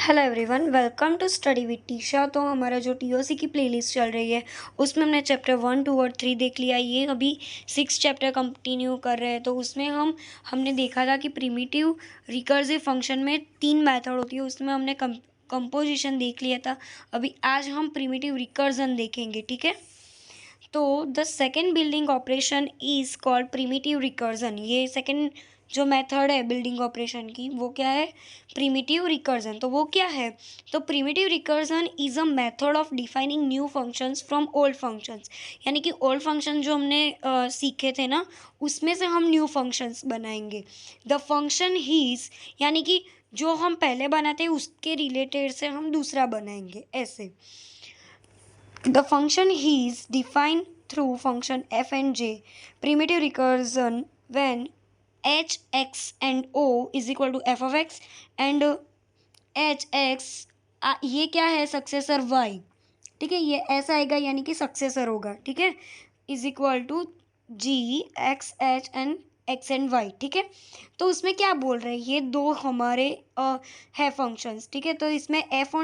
Hello everyone, welcome to study with Tisha. तो हमारा जो टीओसी की प्लेलिस्ट चल रही है उसमें हमने चैप्टर 1, 2 और 3 देख लिया। ये अभी 6 चैप्टर कंटिन्यू कर रहे हैं। तो उसमें हमने देखा था कि प्रिमिटिव रिकर्सिव फंक्शन में 3 मेथड होती है। उसमें हमने कंपोजिशन देख लिया था। अभी आज हम प्रिमिटिव रिकर्जन देखेंगे, ठीक है। तो the second building operation is called primitive recursion. ये सेकेंड जो मेथड है बिल्डिंग ऑपरेशन की वो क्या है? Primitive recursion. तो वो क्या है? तो primitive recursion is a method of defining new functions from old functions. यानी कि ओल्ड फंक्शन जो हमने सीखे थे ना, उसमें से हम न्यू फंक्शंस बनाएंगे। द फंक्शन हीज, यानी कि जो हम पहले बनाते हैं उसके रिलेटेड से हम दूसरा बनाएंगे, ऐसे। The function is defined through function f and j. Primitive recursion when h, x and o is equal to f of x and h, x ये क्या है? सक्सेसर y, ठीक है। ये ऐसा आएगा यानी कि सक्सेसर होगा, ठीक है। Is equal to g, x, h and X and Y, ठीक है। तो उसमें क्या बोल रहे हैं? ये दो हमारे है फंक्शंस, ठीक है। तो इसमें एफ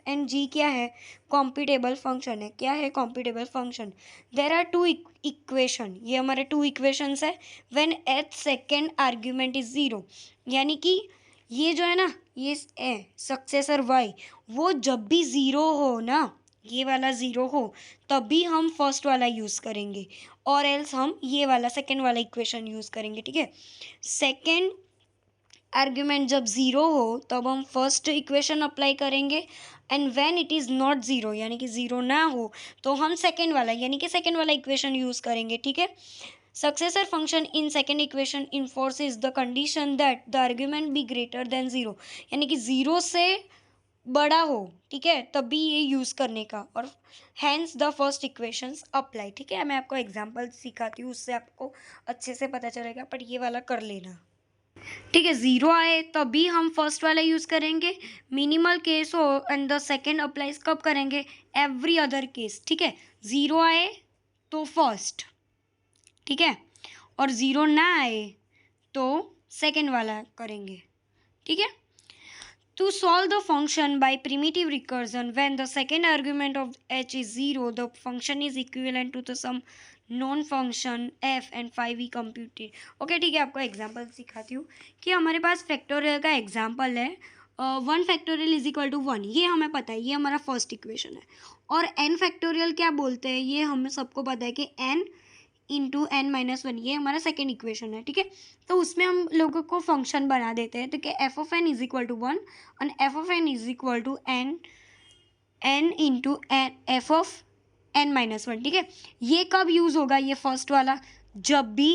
एंड जी क्या है? कॉम्पिटेबल फंक्शन है। क्या है? Compatible function. There are two equation, ये हमारे 2 इक्वेशंस है। When each second argument is 0, यानी कि ये जो है ना, ये सक्सेसर वाई, वो जब भी 0 हो ना, ये वाला 0 हो, तभी हम फर्स्ट वाला यूज़ करेंगे, और एल्स हम ये वाला सेकेंड वाला इक्वेशन यूज़ करेंगे, ठीक है। सेकेंड आर्ग्यूमेंट जब 0 हो तब हम फर्स्ट इक्वेशन अप्लाई करेंगे, and when it is not 0, यानी कि 0 ना हो, तो हम सेकेंड वाला यानी कि सेकेंड वाला इक्वेशन यूज़ करेंगे, ठीक है। Successor function in second equation enforces the condition that the argument be greater than 0, यानी कि 0 से बड़ा हो, ठीक है, तभी ये यूज़ करने का, और hence the first equations apply, ठीक है। मैं आपको एग्जांपल सिखाती हूँ, उससे आपको अच्छे से पता चलेगा, पर ये वाला कर लेना, ठीक है। 0 आए तभी हम फर्स्ट वाला यूज़ करेंगे। मिनिमल केस हो एंड द सेकेंड अप्लाइज कब करेंगे? एवरी अदर केस, ठीक है। 0 आए तो फर्स्ट, ठीक है, और 0 ना आए तो सेकेंड वाला करेंगे, ठीक है। To solve the function by primitive recursion, when the second argument of h is 0, the function is equivalent to the some known function f and phi we computed. Okay, ठीक है, आपको एग्जाम्पल सिखाती हूँ कि हमारे पास फैक्टोरियल का example है। 1 factorial is equal to 1, ये हमें पता है, ये हमारा फर्स्ट इक्वेशन है। और n फैक्टोरियल क्या बोलते हैं? ये हमें सबको पता है कि n इंटू n-1, ये हमारा सेकेंड इक्वेशन है, ठीक है। तो उसमें हम लोगों को फंक्शन बना देते हैं, तो क्या F of N is equal to 1 और F of N is equal to N into F of n-1, ठीक है। ये कब यूज़ होगा? ये फर्स्ट वाला जब भी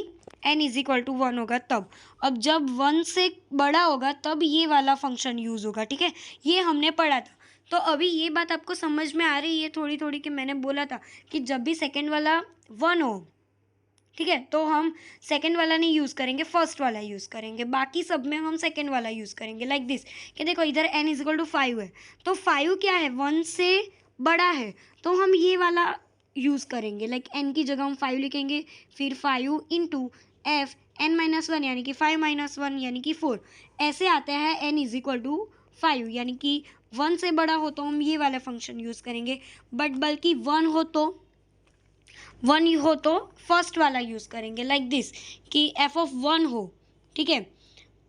n इज इक्वल टू 1 होगा तब। अब जब 1 से बड़ा होगा तब ये वाला फंक्शन यूज़ होगा, ठीक है। ये हमने पढ़ा था। तो अभी ये बात आपको समझ में आ रही है थोड़ी थोड़ी, कि मैंने बोला था कि जब भी सेकेंड वाला 1 हो, ठीक है, तो हम सेकेंड वाला नहीं यूज़ करेंगे, फर्स्ट वाला यूज़ करेंगे। बाकी सब में हम सेकेंड वाला यूज़ करेंगे, लाइक दिस, कि देखो इधर n इज इक्वल टू 5 है, तो 5 क्या है? 1 से बड़ा है, तो हम ये वाला यूज़ करेंगे। लाइक n की जगह हम 5 लिखेंगे, फिर 5 इंटू एफ n-1, यानी कि 5-1 यानी कि 4, ऐसे आता है n इज इक्वल टू 5, यानी कि 1 से बड़ा हो तो हम ये वाला फंक्शन यूज़ करेंगे, बट बल्कि 1 हो तो फर्स्ट वाला यूज़ करेंगे, लाइक दिस, कि एफ ऑफ 1 हो, ठीक है,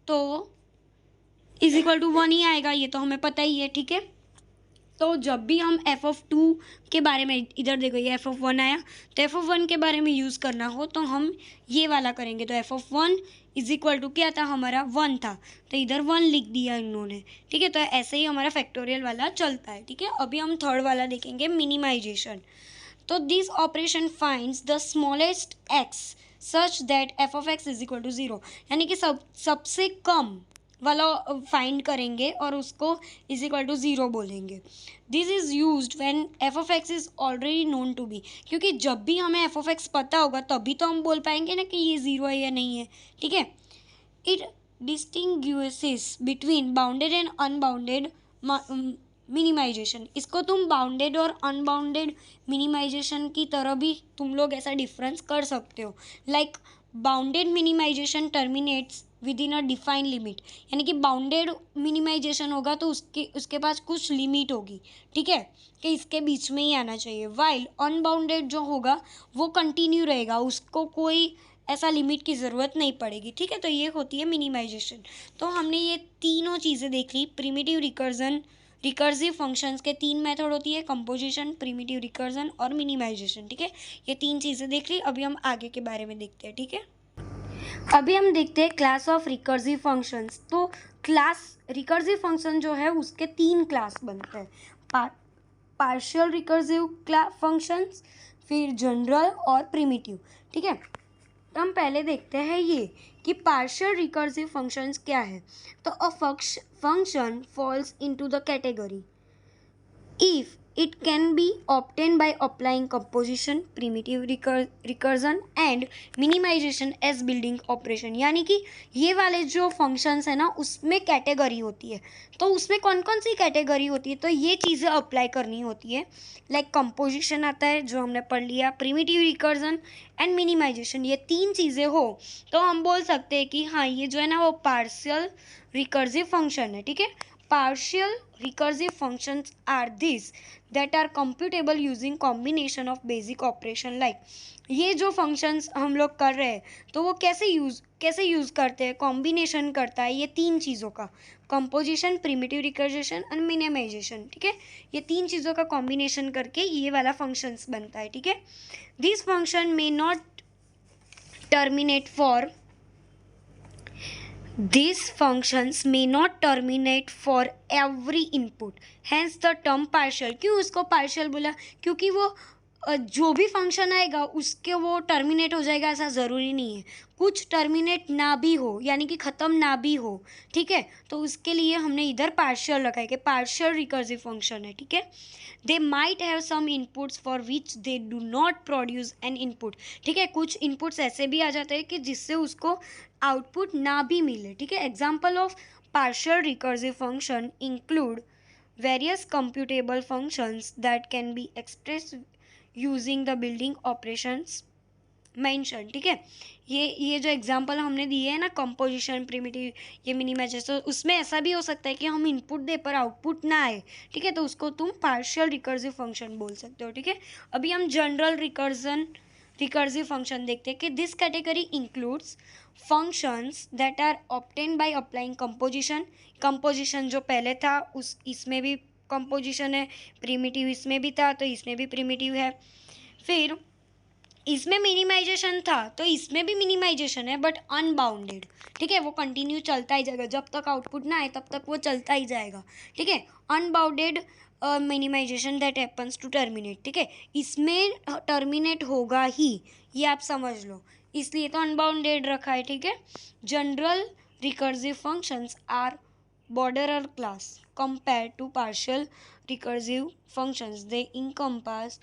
तो इज इक्वल टू 1 ही आएगा, ये तो हमें पता ही है, ठीक है। तो जब भी हम एफ ऑफ 2 के बारे में, इधर देखो ये एफ ऑफ 1 आया, तो एफ ऑफ 1 के बारे में यूज़ करना हो तो हम ये वाला करेंगे। तो F of 1 is equal to क्या था? हमारा 1 था, तो इधर 1 लिख दिया इन्होंने, ठीक है। तो ऐसे ही हमारा फैक्टोरियल वाला चलता है, ठीक है। अभी हम थर्ड वाला देखेंगे, मिनिमाइजेशन। तो this operation finds the smallest X such that F of X is equal to 0, यानी कि सबसे कम वाला फाइंड करेंगे और उसको इज इक्वल टू 0 बोलेंगे। This is used when F of X is already known to be, क्योंकि जब भी हमें एफ ऑफ एक्स पता होगा तभी तो हम बोल पाएंगे ना कि ये 0 है या नहीं है, ठीक है। It distinguishes between bounded and unbounded minimization. इसको तुम बाउंडेड और अनबाउंडेड मिनिमाइजेशन की तरह भी तुम लोग ऐसा डिफरेंस कर सकते हो। Like bounded minimization terminates within a defined limit, यानी कि बाउंडेड मिनिमाइजेशन होगा तो उसके पास कुछ लिमिट होगी, ठीक है, कि इसके बीच में ही आना चाहिए। वाइल अनबाउंडेड जो होगा वो कंटिन्यू रहेगा, उसको कोई ऐसा लिमिट की ज़रूरत नहीं पड़ेगी, ठीक है। तो ये होती है मिनिमाइजेशन। तो हमने ये तीनों चीज़ें देख ली, प्रिमिटिव रिकर्जन, रिकर्सिव फंक्शंस के 3 मेथड होती है, कंपोजिशन, प्रिमिटिव रिकर्जन और मिनिमाइजेशन, ठीक है। ये 3 चीज़ें देख ली। अभी हम आगे के बारे में देखते हैं, ठीक है। अभी हम देखते हैं क्लास ऑफ रिकर्सिव फंक्शंस। तो क्लास रिकर्सिव फंक्शन जो है उसके 3 क्लास बनते हैं, पार्शियल रिकर्सिव फंक्शंस, फिर जनरल और प्रिमिटिव, ठीक है। तो हम पहले देखते हैं ये कि पार्शियल रिकर्सिव फंक्शंस क्या है। तो a function falls into the category if it can be obtained by applying composition, primitive recursion and minimization as building operation। यानी कि ये वाले जो फंक्शंस है ना उसमें कैटेगरी होती है। तो उसमें कौन कौन सी कैटेगरी होती है, तो ये चीज़ें अप्लाई करनी होती है। लाइक कंपोजिशन आता है जो हमने पढ़ लिया, प्रिमिटिव रिकर्जन एंड मिनिमाइजेशन, ये 3 चीज़ें हो तो हम बोल सकते हैं कि हाँ ये जो है ना वो पार्शियल रिकर्सिव फंक्शन है, ठीक है। Partial recursive functions are these that are computable using combination of basic operation like, ये जो functions हम लोग कर रहे हैं तो वो कैसे यूज़ करते हैं, कॉम्बिनेशन करता है ये 3 चीज़ों का, कंपोजिशन, प्रिमिटिव रिकर्जेशन और मिनिमाइजेशन, ठीक है। ये 3 चीज़ों का कॉम्बिनेशन करके ये वाला फंक्शंस बनता है, ठीक है। This function may not terminate for These functions may not terminate for every input, hence the term partial। क्यों उसको partial बोला, क्योंकि वो जो भी फंक्शन आएगा उसके वो टर्मिनेट हो जाएगा ऐसा ज़रूरी नहीं है, कुछ टर्मिनेट ना भी हो यानी कि ख़त्म ना भी हो, ठीक है। तो उसके लिए हमने इधर पार्शियल रखा है कि पार्शियल रिकर्सिव फंक्शन है, ठीक है। They might have some inputs for which they do not produce an input, ठीक है। कुछ इनपुट्स ऐसे भी आ जाते हैं कि जिससे उसको आउटपुट ना भी मिले, ठीक है। Example of partial recursive function include various computable functions that can be express using the building operations mention, ठीक है। ये जो एग्जांपल हमने दिए हैं ना, कंपोजिशन, प्रिमिटिव, ये मिनिमाइजेशन, तो उसमें ऐसा भी हो सकता है कि हम इनपुट दे पर आउटपुट ना आए, ठीक है। तो उसको तुम पार्शियल रिकर्सिव फंक्शन बोल सकते हो, ठीक है। अभी हम जनरल रिकर्सिव फंक्शन देखते हैं कि this category includes functions that are obtain by applying composition जो पहले था इसमें भी कंपोजिशन है, प्रिमिटिव इसमें भी था तो इसमें भी प्रिमिटिव है, फिर इसमें मिनिमाइजेशन था तो इसमें भी मिनिमाइजेशन है बट अनबाउंडेड, ठीक है। वो कंटिन्यू चलता ही जाएगा, जब तक आउटपुट ना आए तब तक वो चलता ही जाएगा, ठीक है। Unbounded minimization that happens to terminate, ठीक है। इसमें टर्मिनेट होगा ही, ये आप समझ लो, इसलिए तो अनबाउंडेड रखा है, ठीक है। General recursive functions are borderer class compared to partial recursive functions। they encompass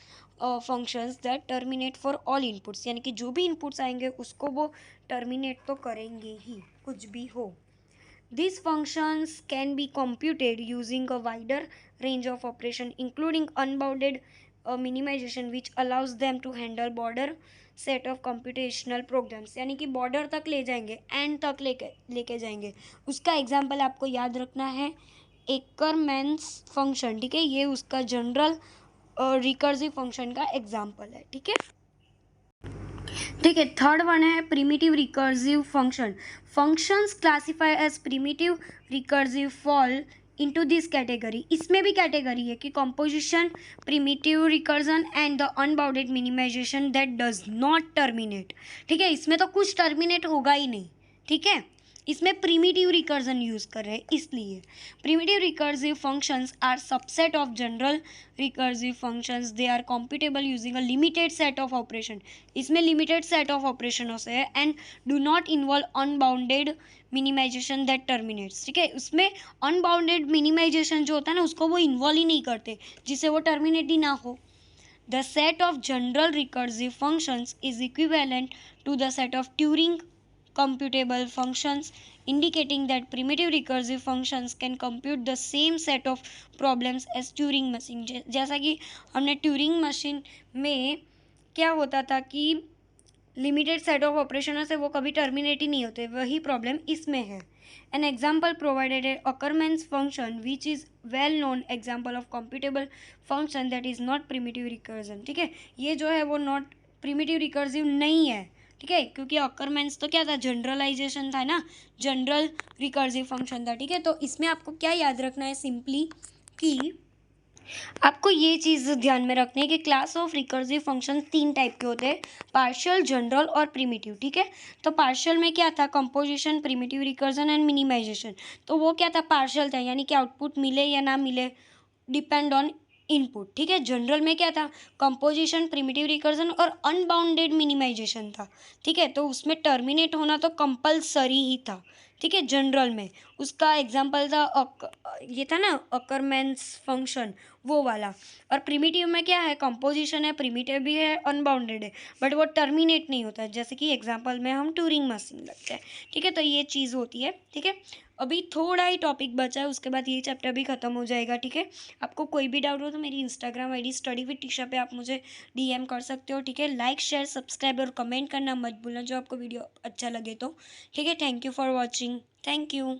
functions that terminate for all inputs, यानी कि जो भी inputs आएंगे उसको वो terminate तो करेंगे ही, कुछ भी हो। These functions can be computed using a wider range of operation including unbounded minimization which allows them to handle broader set of computational programs, यानी कि बॉर्डर तक ले जाएंगे, एंड तक लेके जाएंगे। उसका एग्जांपल आपको याद रखना है एकरमैन्स फंक्शन, ठीक है। ये उसका जनरल रिकर्सिव फंक्शन का एग्जांपल है, ठीक है। ठीक है, थर्ड वन है primitive recursive functions classify as primitive recursive fall into this category. इसमें भी कैटेगरी है कि composition, primitive recursion and the unbounded minimization that does not terminate, ठीक है। इसमें तो कुछ टर्मिनेट होगा ही नहीं, ठीक है। इसमें प्रिमिटिव रिकर्जन यूज़ कर रहे हैं, इसलिए primitive recursive functions are subset of general recursive functions. They are computable using a limited set of operation. इसमें लिमिटेड सेट ऑफ ऑपरेशन होते हैं and do not involve unbounded minimization that terminates, ठीक है। उसमें अनबाउंडेड मिनिमाइजेशन जो होता है ना उसको वो इन्वॉल्व ही नहीं करते, जिससे वो टर्मिनेट ही ना हो। The set of general recursive functions is equivalent to the set of Turing computable functions, indicating that primitive recursive functions can compute the same set of problems as Turing machine। जैसा कि हमने Turing machine में क्या होता था कि limited set of ऑपरेशनों से वो कभी टर्मिनेट ही नहीं होते, वही प्रॉब्लम इसमें है। An example provided a Ackermann's function which is well known example of computable function that is not primitive recursion. ठीक है, ये जो है वो नॉट प्रिमिटिव रिकर्सिव नहीं है। ठीक है, क्योंकि अकरमेंस तो क्या था, जनरलाइजेशन था ना, जनरल रिकर्सिव फंक्शन था। ठीक है, तो इसमें आपको क्या याद रखना है सिंपली कि आपको ये चीज़ ध्यान में रखनी है कि class of recursive function 3 type के होते हैं, पार्शियल, जनरल और प्रिमिटिव। ठीक है, तो पार्शियल में क्या था, composition, primitive recursion and minimization. तो वो क्या था, पार्शियल था, यानी कि आउटपुट मिले या ना मिले डिपेंड ऑन इनपुट। ठीक है, जनरल में क्या था, कंपोजिशन, प्रिमिटिव रिकर्जन और अनबाउंडेड मिनिमाइजेशन था। ठीक है, तो उसमें टर्मिनेट होना तो कंपलसरी ही था। ठीक है, जनरल में उसका एग्जांपल था ये था ना अकरमेंस फंक्शन, वो वाला। और प्रिमिटिव में क्या है, कंपोजिशन है, प्रिमिटिव भी है, अनबाउंडेड है, बट वो टर्मिनेट नहीं होता है, जैसे कि एग्जांपल में हम ट्यूरिंग मशीन लगते हैं। ठीक है, तो ये चीज़ होती है। ठीक है, अभी थोड़ा ही टॉपिक बचा है, उसके बाद ये चैप्टर भी खत्म हो जाएगा। ठीक है, आपको कोई भी डाउट हो तो मेरी Instagram ID study with Trisha पे आप मुझे डीएम कर सकते हो। ठीक है, लाइक शेयर सब्सक्राइब और कमेंट करना मत भूलना जो आपको वीडियो अच्छा लगे तो। ठीक है, thank you for watching, thank you.